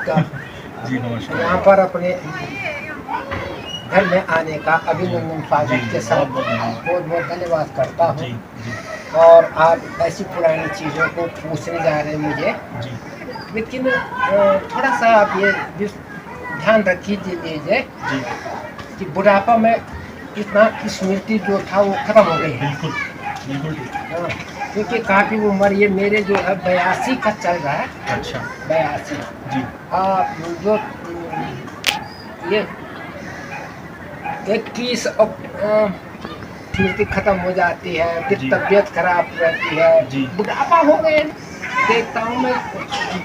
आपका जी नमस्कार। यहाँ पर अपने घर में आने का अभिनंदन स्वागत के साथ बहुत बहुत बहुत बहुत धन्यवाद करता जी हूँ। जी और आप ऐसी पुरानी चीज़ों को पूछने जा रहे हैं मुझे, जी लेकिन थोड़ा सा आप ये ध्यान रखिए लीजिए जी कि बुढ़ापा में इतना स्मृति जो था वो खत्म हो गई है। बिल्कुल बिल्कुल ठीक। हाँ, क्योंकि काफ़ी उम्र ये मेरे जो है 82 का चल रहा है। अच्छा 82 जी जो ये 21 स्मृति खत्म हो जाती है, फिर जी। तबीयत खराब रहती है, जी। बुढ़ापा हो गए। देखता हूँ मैं,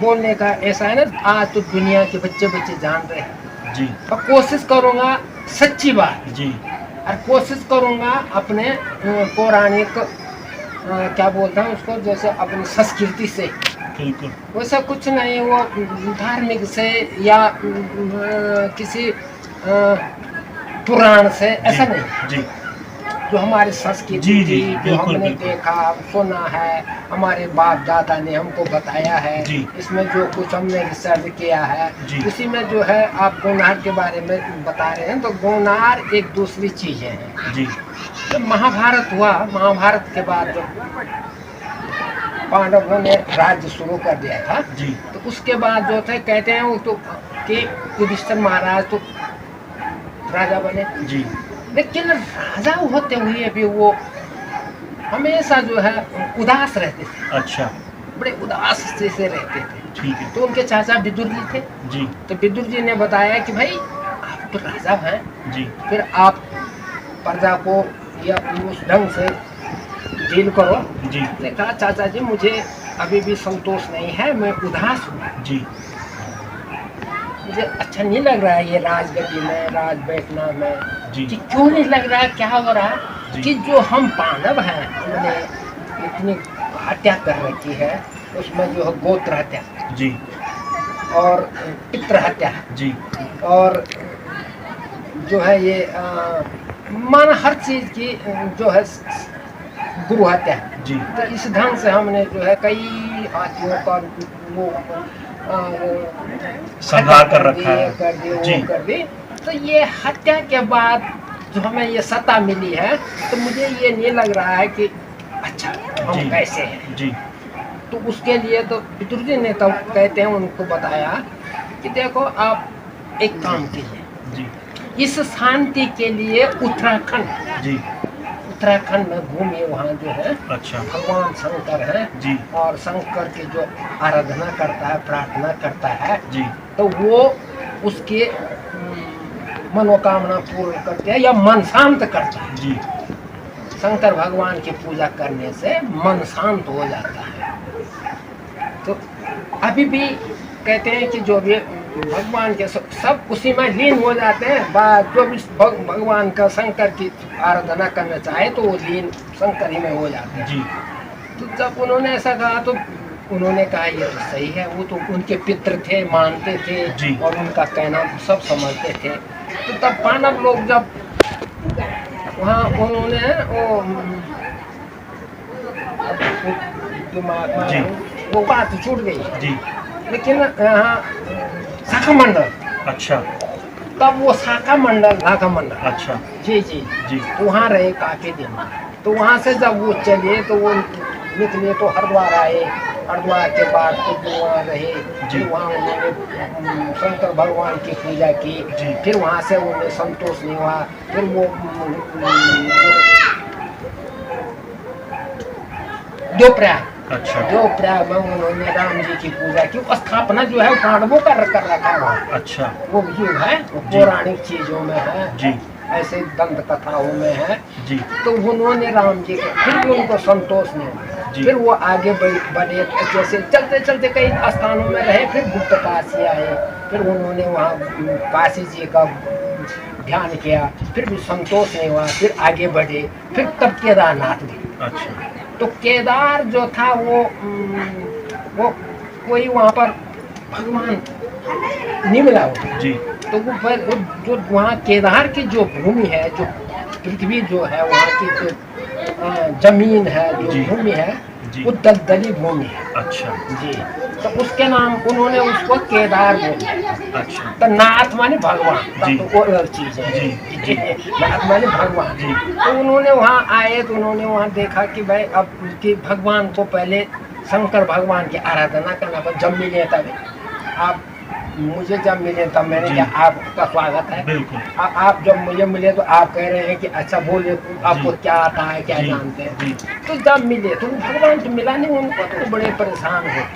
बोलने का ऐसा है ना, आज तो दुनिया के बच्चे जान रहे हैं। जी और कोशिश करूँगा सच्ची बात, जी और कोशिश करूँगा अपने पौराणिक क्या बोलते हैं उसको, जैसे अपनी संस्कृति से, बिल्कुल वैसा कुछ नहीं, वो धार्मिक से या किसी पुराण से, ऐसा नहीं। जी जो हमारी संस्कृति जी, जी, थी, जो बिल्कुल, हमने बिल्कुल। देखा सुना है, हमारे बाप दादा ने हमको बताया है, जी। इसमें जो कुछ हमने रिसर्च किया है, जी। उसी में जो है आप गौनार के बारे में बता रहे हैं। तो गौनार एक दूसरी चीज़ें हैं। जी जब महाभारत हुआ, महाभारत के बाद जब पांडवों ने राज्य शुरू कर दिया था, जी तो उसके बाद जो थे कहते हैं वो तो कि युधिष्ठिर महाराज तो राजा बने, जी लेकिन राजा होते हुए भी वो हमेशा जो है उदास रहते थे, अच्छा बड़े उदास से रहते थे। ठीक है। तो उनके चाचा विदुर जी थे, जी तो विदुर जी ने बताया कि भाई आप तो राजा हैं, जी फिर आप प्रजा को या उस ढंग से डील करो। जी ने कहा चाचा जी मुझे अभी भी संतोष नहीं है, मैं उदास हूँ, जी मुझे अच्छा नहीं लग रहा है ये राजगद्दी में राज बैठना में। जी कि क्यों नहीं लग रहा है, क्या हो रहा है? जी। कि जो हम पांडव हैं हमने इतनी हत्या कर रखी है, उसमें जो है गोत्र हत्या जी और पितृ हत्या जी और जो है ये माना हर चीज़ की जो है गुरु हत्या। जी तो इस ढंग से हमने जो है कई हाथियों का वो संहार कर रखा है। कर दिए जी। वो कर दी। तो ये हत्या के बाद जो हमें ये सत्ता मिली है, तो मुझे ये नहीं लग रहा है कि अच्छा हम जी। कैसे हैं। जी तो उसके लिए तो विदुर जी ने तो कहते हैं उनको बताया कि देखो आप एक काम कीजिए, जी इस शांति के लिए उत्तराखंड जी उत्तराखंड में घूमिए, वहाँ जो है अच्छा भगवान शंकर है जी और शंकर की जो आराधना करता है, प्रार्थना करता है, जी तो वो उसके मनोकामना पूर्ण करते हैं या मन शांत करता है। जी शंकर भगवान की पूजा करने से मन शांत हो जाता है। तो अभी भी कहते हैं कि जो भी भगवान के सब उसी में लीन हो जाते हैं। बाद जो भी भगवान का शंकर की आराधना करना चाहे तो वो लीन शंकर ही में हो जाते हैं। जी तो जब उन्होंने ऐसा कहा तो उन्होंने कहा ये तो सही है, वो तो उनके पितृ थे, मानते थे जी। और उनका कहना सब समझते थे। तो तब पांडव लोग जब वहाँ उन्होंने वो दिमाग जी। में वो बात छूट गई, जी लेकिन यहाँ शाखा मंडल, अच्छा तब वो शाखा मंडल शाखा मंडल अच्छा जी जी जी तो वहाँ रहे काफ़ी दिन। तो वहाँ से जब वो चले तो वो निकले तो हरिद्वार आए, हरिद्वार के बाद कुछ दिन वहाँ रहे, जी। फिर वहाँ उन्होंने शंकर भगवान की पूजा की। जी। फिर वहाँ से उन्हें संतोष नहीं हुआ, फिर वो देवप्रयाग अच्छा देवप्रयाग में उन्होंने राम जी की पूजा की। स्थापना जो है पांडवों का कर रखा है वहाँ। अच्छा वो भी है, वो जी। पौराणिक चीजों में है, जी ऐसे दंत कथाओं में है। जी तो उन्होंने राम जी को, फिर भी उनको संतोष नहीं हुआ, जी। फिर वो आगे बढ़े, जैसे चलते चलते कई स्थानों में रहे, फिर गुप्त काशी आए, फिर उन्होंने वहाँ काशी जी का ध्यान किया, फिर भी संतोष नहीं हुआ, फिर आगे बढ़े, फिर तब केदारनाथ गए। अच्छा तो केदार जो था वो कोई वहाँ पर भगवान नहीं मिला वो। जी तो वो जो वहाँ केदार की जो भूमि है, जो पृथ्वी जो है, वहाँ की जो जमीन है, जो जी। भूमि है, जी। वो दलदली भूमि है अच्छा जी। तो उसके नाम उन्होंने उसको केदार बोला। अच्छा तो नाथ माने भगवान, जी। तो वो अलग चीज है। जी। नाथ माने भगवान। जी। तो उन्होंने वहाँ आए तो उन्होंने वहाँ देखा कि भाई अब कि भगवान को पहले शंकर भगवान की आराधना करना, पर जब मिले तब आप मुझे जब मिले तब मैंने जी। क्या आपका स्वागत है। बिल्कुल। आप जब मुझे मिले तो आप कह रहे हैं कि अच्छा बोले आपको जी। क्या आता है, क्या जी। जानते हैं। जी। तो जब मिले तो भगवान तो मिला नहीं उनको, तो बड़े परेशान हो।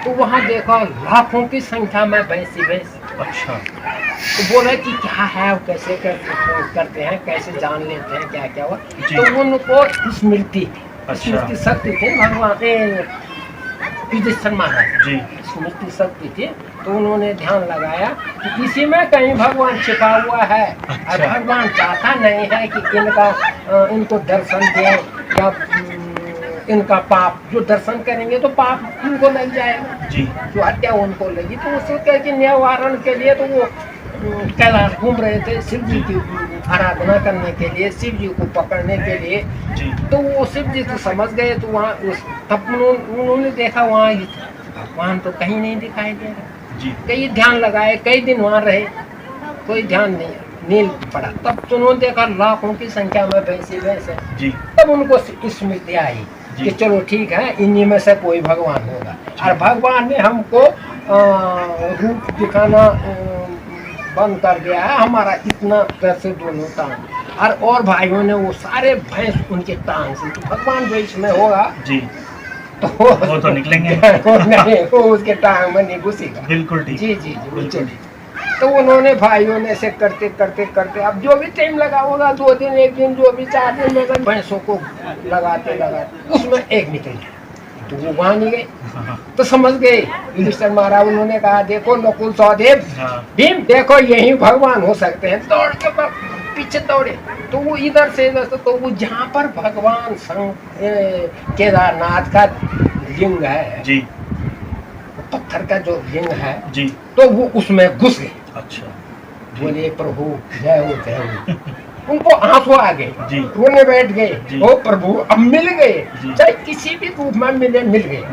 तो वहाँ देखा लाखों की संख्या में भैंसी भैंस। अच्छा तो बोले कि क्या है, कैसे करते हैं, कैसे जान लेते हैं क्या क्या हुआ। जी। तो उनको स्मृति अच्छा। शक्ति थी भगवान युधिष्ठिर महाराज जी। स्मृति शक्ति थी। तो उन्होंने ध्यान लगाया कि इसी में कहीं भगवान छिपा हुआ है। अच्छा। और भगवान चाहता नहीं है कि इनको दर्शन दे या इनका पाप, जो दर्शन करेंगे तो पाप इनको लग जाएगा। जी। जो हत्या उनको लगी, तो उसको कह के निवारण के लिए तो वो कैलाश घूम रहे थे शिव जी की आराधना करने के लिए, शिव जी को पकड़ने के लिए। जी। तो वो शिव जी तो समझ गए। तो वहाँ तब उन्होंने देखा वहाँ भगवान तो कहीं नहीं दिखाई दे रहा। जी। कई ध्यान लगाए, कई दिन वहाँ रहे, कोई ध्यान नहीं नील पड़ा। तब तो उन्होंने देखा लाखों की संख्या में भैंसी भैंस है। जी। तब उनको स्मृति आई जी। कि चलो ठीक है, इन्हीं में से कोई भगवान होगा। और भगवान ने हमको रूप दिखाना बंद कर दिया है, हमारा इतना पैसे दोनों टांग और भाइयों ने वो सारे भैंस उनके टांग से, तो भगवान जो इसमें होगा जी। तो वो तो निकलेंगे। वो नहीं, वो उसके टांग में नहीं घुसेगा। बिल्कुल ठीक। जी जी जी बिल्कुल चलिए। तो उन्होंने भाइयों ने से करते करते करते अब जो भी टाइम लगा होगा, 2 दिन 1 दिन जो भी 4 दिन में भैंसों को लगाते लगाते उसमें एक निकल गया। तो वो वहाँ नहीं गए। हाँ। तो समझ गए युधिष्ठिर महाराज। उन्होंने कहा देखो नकुल सहदेव हाँ। भीम, देखो यही भगवान हो सकते हैं। दौड़ के पीछे दौड़े तो वो इधर से तो वो जहाँ पर भगवान केदारनाथ का लिंग है, जी। पत्थर का जो लिंग है, जी। तो वो उसमें घुस गए। अच्छा। बोले प्रभु जय हो जय हो। उनको आंसू आ गए, जी। रोने बैठ गए। जी। ओ प्रभु अब मिल गए, जी। चाहे किसी भी रूप में मिले, मिल गए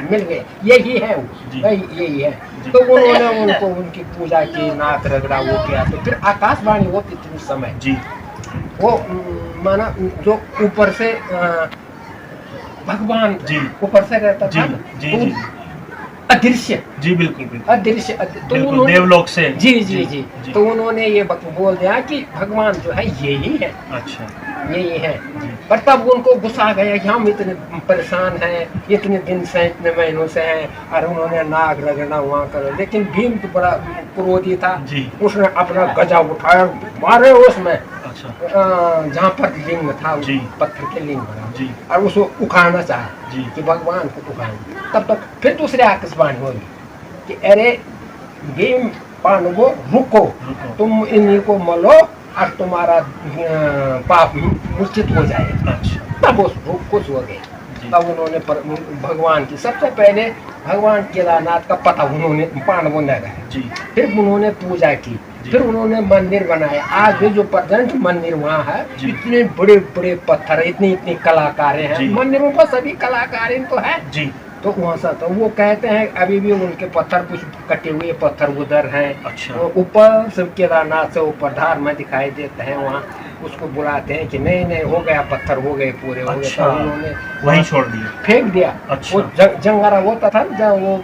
मिल गए, यही है जी। भाई, यही है। जी। तो उन्होंने उनको उनकी पूजा की, नाक रगड़ा, वो किया। तो फिर आकाशवाणी होती थी उस समय। जी। वो माना जो ऊपर से भगवान जी। ऊपर से रहता जी। था ना, जी। तो जी। अदृश्य जी बिल्कुल बिल्कुल। अदृश्य तो बिल्कुल उन्होंने देवलोक से। जी जी जी, जी। तो उन्होंने ये बोल दिया कि भगवान जो है यही है, अच्छा। यही है। जी। पर तब उनको गुस्सा गया कि हम इतने परेशान हैं, इतने दिन से, इतने महीनों से हैं, और उन्होंने नाग रगड़ना वहाँ करो। लेकिन भीम तो बड़ा क्रोधी था। जी। उसने अपना गजा उठाया, मारे उसमें अच्छा। जहाँ पर लिंग था, जी। पत्थर के लिंग बना, जी। और उसको उखाड़ना चाहा जी। कि भगवान को उखाड़ना। तब तक फिर दूसरे आकाशवाणी होगी कि अरे भीम पांडवों रुको, तुम इन्हीं को मलो और तुम्हारा पाप निश्चित हो जाएगा। अच्छा। तब वो खुश हो गए। तब उन्होंने भगवान की सबसे पहले भगवान केदारनाथ का पता उन्होंने पांडवों ने लगाया। जी। फिर उन्होंने पूजा की, फिर उन्होंने मंदिर बनाया। आज भी जो प्रेजेंट मंदिर वहाँ है, इतने बड़े बड़े पत्थर, इतनी इतनी कलाकारें हैं मंदिरों पर, सभी कलाकारें तो है जी। तो वहाँ से तो वो कहते हैं अभी भी उनके पत्थर, कुछ कटे हुए पत्थर उधर हैं। अच्छा। ऊपर से केदारनाथ से ऊपर धार में दिखाई देते हैं, वहाँ उसको बुलाते हैं कि नहीं नहीं हो गया, पत्थर हो गए, पूरे हो गए। अच्छा। तो उन्होंने वहीं छोड़ दिया, फेंक दिया। अच्छा। वो जंगारा होता था जब वो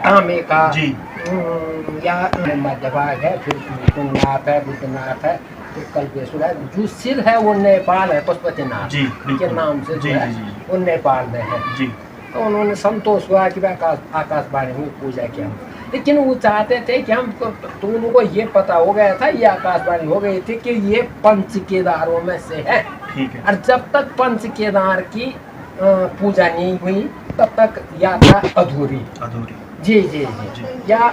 तांबे का जी। या मध्य भाग है, फिर तुंगनाथ है, बुद्धनाथ है, फिर कल्पेश्वर है। जो सिर है वो नेपाल है, पशुपतिनाथ के नाम से जो है वो नेपाल में है। जी। तो उन्होंने संतोष हुआ कि आकाशवाणी में पूजा किया। लेकिन वो चाहते थे कि हम तो उनको ये पता हो गया था, ये आकाशवाणी हो गई थी कि ये पंच केदारों में से है। ठीक है। और जब तक पंच केदार की पूजा नहीं हुई तब तक यात्रा अधूरी। जी जी जी, या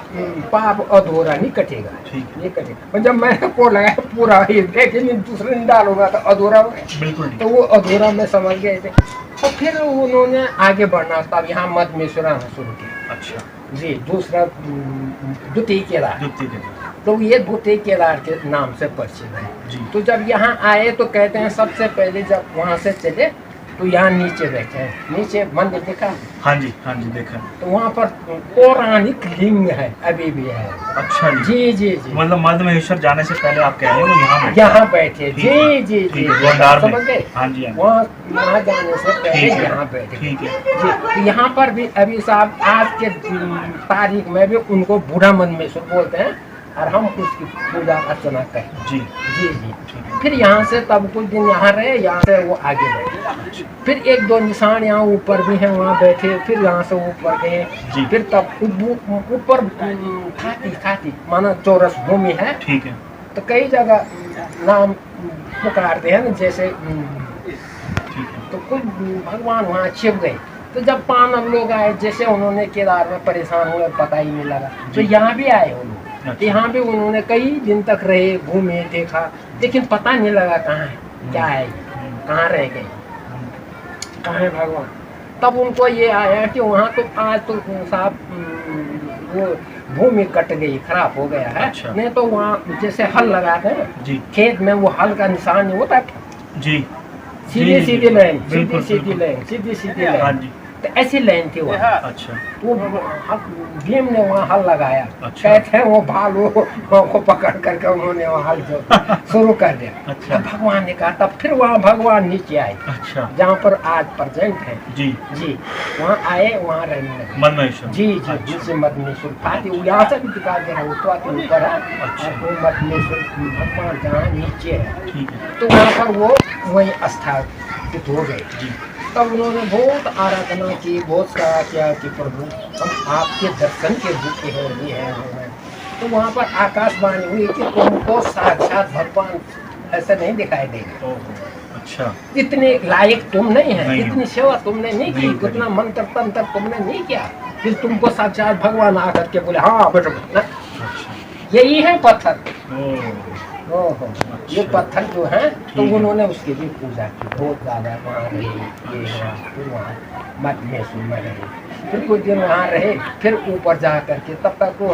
पाप अधूरा नहीं कटेगा, ये कटेगा। और जब मैंने को लगाया पूरा ही लेकिन दूसरे नहीं डालूंगा तो अधूरा हो गया। बिल्कुल। तो वो अधूरा में समझ गए थे। और फिर उन्होंने आगे बढ़ना, तब यहाँ मधमेश्वर आना शुरू किया। अच्छा जी, दूसरा द्वितीय केदार। तो ये द्वितीय केदार के नाम से प्रसिद्ध है। तो जब यहाँ आए तो कहते हैं सबसे पहले जब वहाँ से चले तो यहाँ नीचे बैठे हैं, नीचे मंदिर देखा, हाँ जी देखा। तो वहाँ पर पौराणिक लिंग है, अभी भी है। अच्छा जी। जी जी जी, मतलब मध्य महेश्वर जाने से पहले आप कह रहे हो यहाँ बैठे? यहाँ बैठे, ठीक है, जी जी जी, ठीक है, गोंडार में। समझ गए? हाँ जी, हाँ जी। वहाँ जाने से पहले ठीक है, यहाँ बैठे। ठीक है। जी, तो यहाँ पर भी अभी साहब आज के तारीख में भी उनको बूढ़ा मनमेश्वर बोलते हैं, और हम उसकी पूजा अर्चना करें। जी जी जी। ठीक है। फिर यहाँ से तब कुछ दिन यहाँ रहे, यहाँ से वो आगे बैठे। फिर एक दो निशान यहाँ ऊपर भी हैं, वहाँ बैठे। फिर यहाँ से ऊपर जी। गए, फिर तब ऊपर खाती माना चौरस भूमि है, ठीक है, तो कई जगह नाम पुकारते हैं ना, जैसे ठीक है। तो कुछ भगवान वहाँ छिप गए। तो जब पानव लोग आए, जैसे उन्होंने केदार में परेशान हुए, पता ही नहीं लगा, तो जी। यहाँ भी आए उन्होंने। अच्छा। यहाँ भी उन्होंने कई दिन तक रहे, घूमे, देखा, लेकिन पता नहीं लगा कहाँ है, क्या है, कहाँ रह गए, कहाँ है भगवान। तब उनको ये आया कि वहाँ तो आज तो साहब वो भूमि कट गई, खराब हो गया है। अच्छा। नहीं तो वहाँ जैसे हल लगाते हैं ना, जी खेत में वो हल का निशान नहीं होता, जी, सीधी जी, सीधी जी, लाइन, बिल्कुल, सीधी सीधी बिल्कुल। लाइन, सीधी सीधी हाँ लाइन, जी। तो ऐसी लाइन थी वहाँ। अच्छा वो भीम ने वहाँ हल लगाया। अच्छा। कहते हैं वो भालू को पकड़ करके उन्होंने वहाँ हल जो शुरू कर दिया। अच्छा। तब भगवान ने कहा, तब फिर वहाँ भगवान नीचे आए, अच्छा जहाँ पर आज प्रेजेंट है। जी, जी, वहाँ आए, वहाँ रहने लगे। मध्य महेश्वर। जी जी, अच्छा। जिसे मधमेश्वर खाती यहाँ से भी दिखा दे रहा है, उत्तरा के ऊपर है। अच्छा। और वो मधमेश्वर भगवान जहाँ नीचे है, ठीक है। तो वहाँ पर वो वहीं स्थापित हो गए। जी तब उन्होंने बहुत आराधना की, बहुत सारा किया कि प्रभु हम आपके दर्शन के भूखे हैं, ये है वो है। तो वहाँ पर आकाशवाणी हुई कि तुमको साक्षात भगवान ऐसा नहीं दिखाई देगा, ओहो, अच्छा इतने लायक तुम नहीं है, नहीं। इतनी सेवा तुमने नहीं की, नहीं करी। उतना मंत्र तंत्र तुमने नहीं किया, फिर तुमको साक्षात भगवान आकर के बोले हाँ बेटो ना, अच्छा। यही है पत्थर। ओह ओहो, ये अच्छा। पत्थर जो है, तो ठीक है। उन्होंने उसकी भी पूजा की, बहुत ज़्यादा वहाँ रहे, ये हुआ, फिर वहाँ मधमेश्वर में रहे, फिर कुछ दिन वहाँ रहे, फिर ऊपर जा करके तब तक वो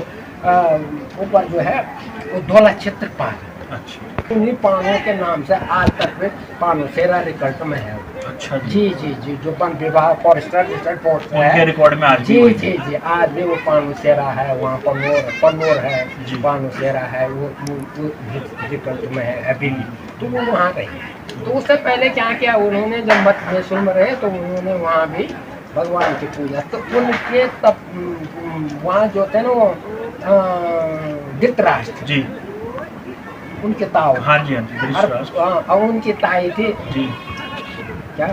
ऊपर जो है वो धौला क्षेत्रपाल, अच्छा उन्हीं पानों के नाम से आज तक में पानोसेरा रिकल्ट में है। अच्छा जी जी जी, जो वन विभाग फॉरेस्टर पोस्ट उनके है, रिकॉर्ड में आज भी जी वही जी है। जी, आज भी वो पानोसेरा है, वहाँ पन्नौर है, जी। पानोसेरा है, वो विकल्प में है अभी भी। तो वो वहाँ गए। तो उससे पहले क्या किया उन्होंने, जब मधमेश्वर में रहे तो उन्होंने वहाँ भी भगवान की पूजा, तो उनके तब वहाँ जो थे ना वो धृतराष्ट्र, जी उनके ताऊ, हाँ जी, हाँ जी, धृतराष्ट्र। और उनकी ताई थी जी क्या,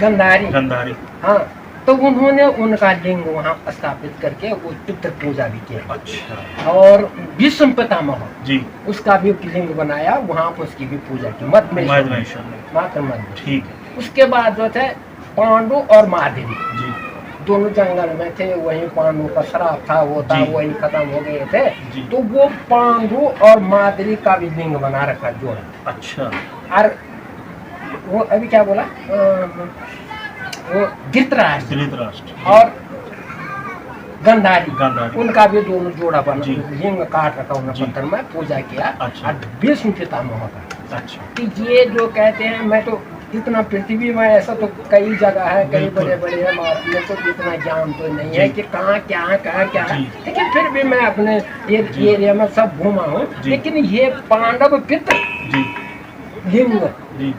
गंधारी। गंधारी। हाँ, तो उन्होंने उनका लिंग वहाँ स्थापित करके वो पितृ पूजा भी किया। अच्छा और भीष्म पितामह, जी, उसका भी लिंग बनाया, वहाँ पर उसकी भी पूजा की, मधमेश्वर मध्य महेश्वर में। मात्र मध्य। ठीक है। उसके बाद जो थे पांडु और माधवी, जी दोनों जंगल में थे, वहीं पांडु का श्राप था, वो था, जी। वहीं खत्म हो गए थे। जी। तो वो पांडु और माधवी का भी लिंग बना रखा जोड़ा। अच्छा और वो अभी क्या बोला, वो धृतराष्ट्र धृतराष्ट्र और गंधारी, गंधारी। उनका भी दोनों जोड़ा बना, जी। लिंग काट रखा उन्होंने जी। पत्थर में, पूजा किया। अच्छा। और भीष्म पितामह का, अच्छा कि ये जो कहते हैं, मैं तो इतना पृथ्वी में ऐसा तो कई जगह है, कई बिल्कुल। बड़े बड़े है, मेरे को तो इतना ज्ञान तो नहीं है जी। कि कहाँ क्या है, कहाँ क्या है, जी। लेकिन फिर भी मैं अपने जी। एरिया में सब घूमा हूँ। जी। लेकिन ये पांडव पितृ जी लिंग जी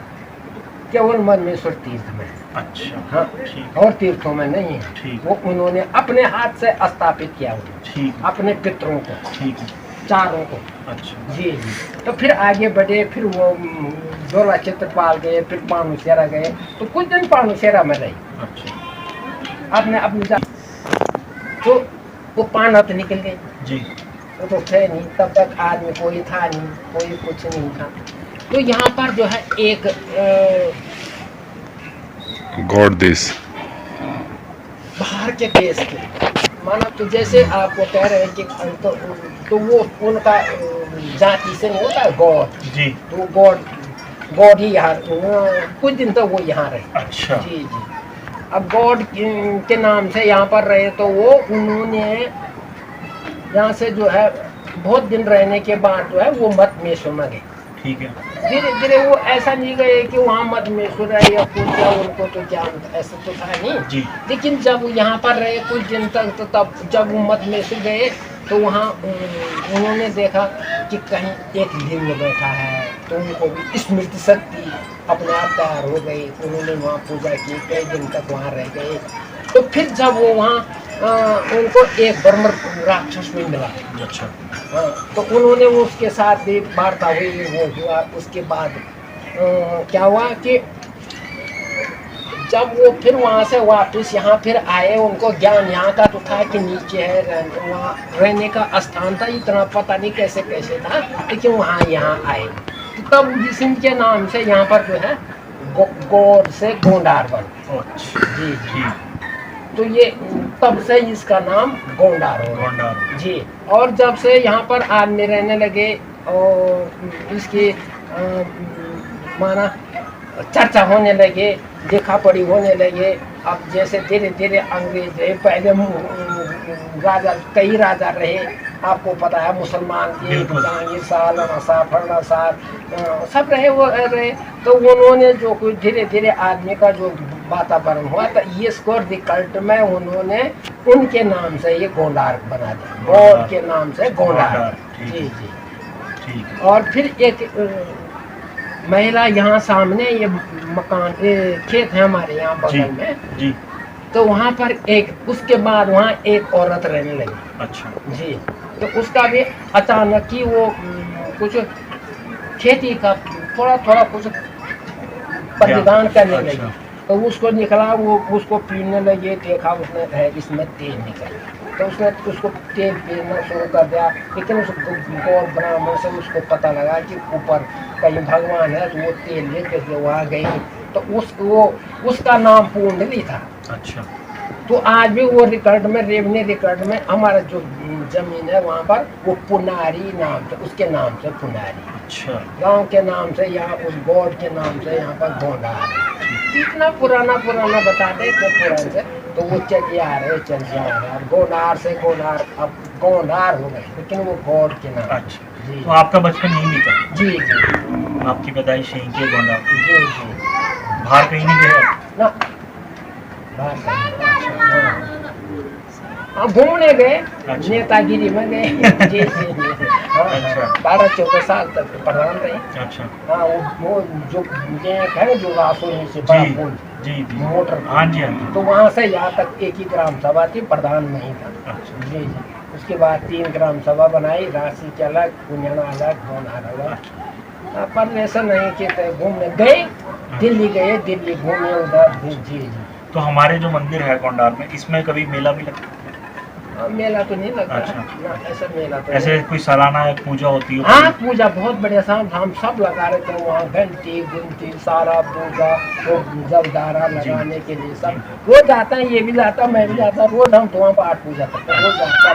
केवल मधमेश्वर तीर्थ में है। अच्छा हाँ, ठीक और तीर्थों में नहीं है। ठीक। वो उन्होंने अपने हाथ से स्थापित किया हुआ, ठीक अपने पितरों को, ठीक है। चारों को। अच्छा जी जी, तो फिर आगे बढ़े, फिर वो धौला क्षेत्रपाल गए, फिर पानुसेरा गए, तो कुछ दिन पानुसेरा में रही, अच्छा आपने अपनी तो वो पाना तो निकल गई, जी वो तो थे नहीं, तब तक आदमी कोई था नहीं, कोई कुछ नहीं था। तो यहाँ पर जो है एक गॉड देश बाहर के देश के, माना तो जैसे आपको कह रहे हैं कि तो वो उनका जाति से नहीं होता गॉड, जी तो गॉड ही यहाँ कुछ दिन तो वो यहाँ रहे। अच्छा जी जी, अब गॉड के नाम से यहाँ पर रहे, तो वो उन्होंने यहाँ से जो है बहुत दिन रहने के बाद जो है वो मधमेश्वर में गए। ठीक है। धीरे धीरे वो ऐसा नहीं गए कि वहाँ मत में सुर है या कुछ या उनको तो ज्ञान ऐसा तो था नहीं। जी। लेकिन जब यहाँ पर रहे कुछ दिन तक तो तब जब वो मत में से गए तो वहाँ उन्होंने देखा कि कहीं एक लिंग बैठा है, तो उनको भी स्मृति शक्ति अपने आप तैयार हो गई। उन्होंने वहाँ पूजा की, कई दिन तक वहाँ रह गए। तो फिर जब वो वहाँ उनको एक बर्मर राक्षस में मिला। अच्छा। हाँ, तो उन्होंने वो उसके साथ भी वार्ता हुई, वो हुआ। उसके बाद क्या हुआ कि जब वो फिर वहाँ से वापस यहाँ फिर आए, उनको ज्ञान यहाँ का तो था कि नीचे है वहाँ रहने का स्थान था, इतना पता नहीं कैसे कैसे था, लेकिन वहाँ यहाँ आए तो तब जिसके नाम से यहाँ पर जो है गौड़ से गोंडार बन। अच्छा। जी जी। तो ये तब से इसका नाम गोंडार हो गया। गोंडार। जी। और जब से यहाँ पर आदमी रहने लगे और इसकी माना चर्चा होने लगे, देखा पड़ी होने लगे। अब जैसे धीरे धीरे अंग्रेज रहे, पहले राजा कई राजा रहे, आपको पता है, मुसलमान के जहांगीर साहब, नवाब फरना साहब सब रहे, वो रहे। तो उन्होंने जो कुछ धीरे धीरे आदमी का जो वातावरण हुआ तो ये इसको रिकल्ट में उन्होंने उनके नाम से ये गोंडार बना दिया, गौड़ के नाम से गोंडार। जी जी। ठीक। और फिर एक महिला यहाँ सामने ये मकान खेत है हमारे यहाँ बगल में जी। तो वहाँ पर एक उसके बाद वहाँ एक औरत रहने लगी। अच्छा। जी। तो उसका भी अचानक ही वो कुछ खेती का थोड़ा थोड़ा कुछ प्रतिदान करने अच्छा। लगी। तो उसको निकला, वो उसको पीने लगे, देखा उसने है इसमें तेल निकल, तो उसने उसको तेल पीना शुरू कर दिया। लेकिन उस गौर ब्राह्मण से उसको पता लगा कि ऊपर कहीं भगवान है, तो वो तेल लेकर के वहाँ गई। तो उसका नाम पूंडली था। अच्छा। तो आज भी वो रिकॉर्ड में, रेवन्यू रिकॉर्ड में हमारा जो जमीन है वहाँ पर वो पुनारी नाम से, उसके नाम से पुनारी। अच्छा। गांव के नाम से, यहाँ उस गौड़ के नाम से यहाँ पर गोंडार। इतना पुराना बताते इतने पुराने से, तो वो चलिए आ रहे। और गोंडार से गोंडार अब गोंडार हो गए, लेकिन वो गौड़ के नाम। अच्छा। जी। तो आपका बचपन यहीं बीता? जी जी। आपकी पैदाइश यहीं की गोंडार? जी जी। बाहर कहीं नहीं गए? ना बाहर कहीं। हाँ, घूमने गए। अच्छा। नेतागिरी में गए। जी जी जी। हाँ, अच्छा। 12-14 साल तक प्रधान रहे। अच्छा। हाँ, वो जो ये है जो रासोनी से बड़ा जी पुल, जी जी। मोटर। हाँ जी, हाँ जी। तो वहाँ से यहाँ तक एक ही ग्राम सभा थी, प्रधान नहीं था। अच्छा। जी जी। उसके बाद 3 ग्राम सभा बनाई, राशि के अलग, पुण्याना अलग, गोंडार अलग। पर ऐसा नहीं कि घूमने गए, दिल्ली गए, दिल्ली घूमे उधर। जी जी। तो हमारे जो मंदिर है गोंडार में, इसमें कभी मेला भी लगता है? मेला तो नहीं लगता। अच्छा। ना, ऐसा मेला तो ऐसे कोई सालाना एक पूजा होती है? हाँ, पूजा बहुत बढ़िया हम सब लगा रहे थे वहाँ, घंटी गुंटी सारा पूजा, वो जलदारा लगाने के लिए सब रोज जाता है, ये भी जाता, मैं भी जाता, रोज हम तो वहाँ पाठ पूजा करते हैं, रोज जाता।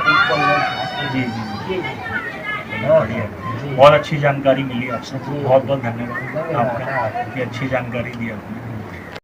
जी जी। जी जी। बढ़िया। बहुत अच्छी जानकारी मिली आपसे। जी। बहुत बहुत धन्यवाद धन्यवाद। आपका, ये अच्छी जानकारी दी आपने।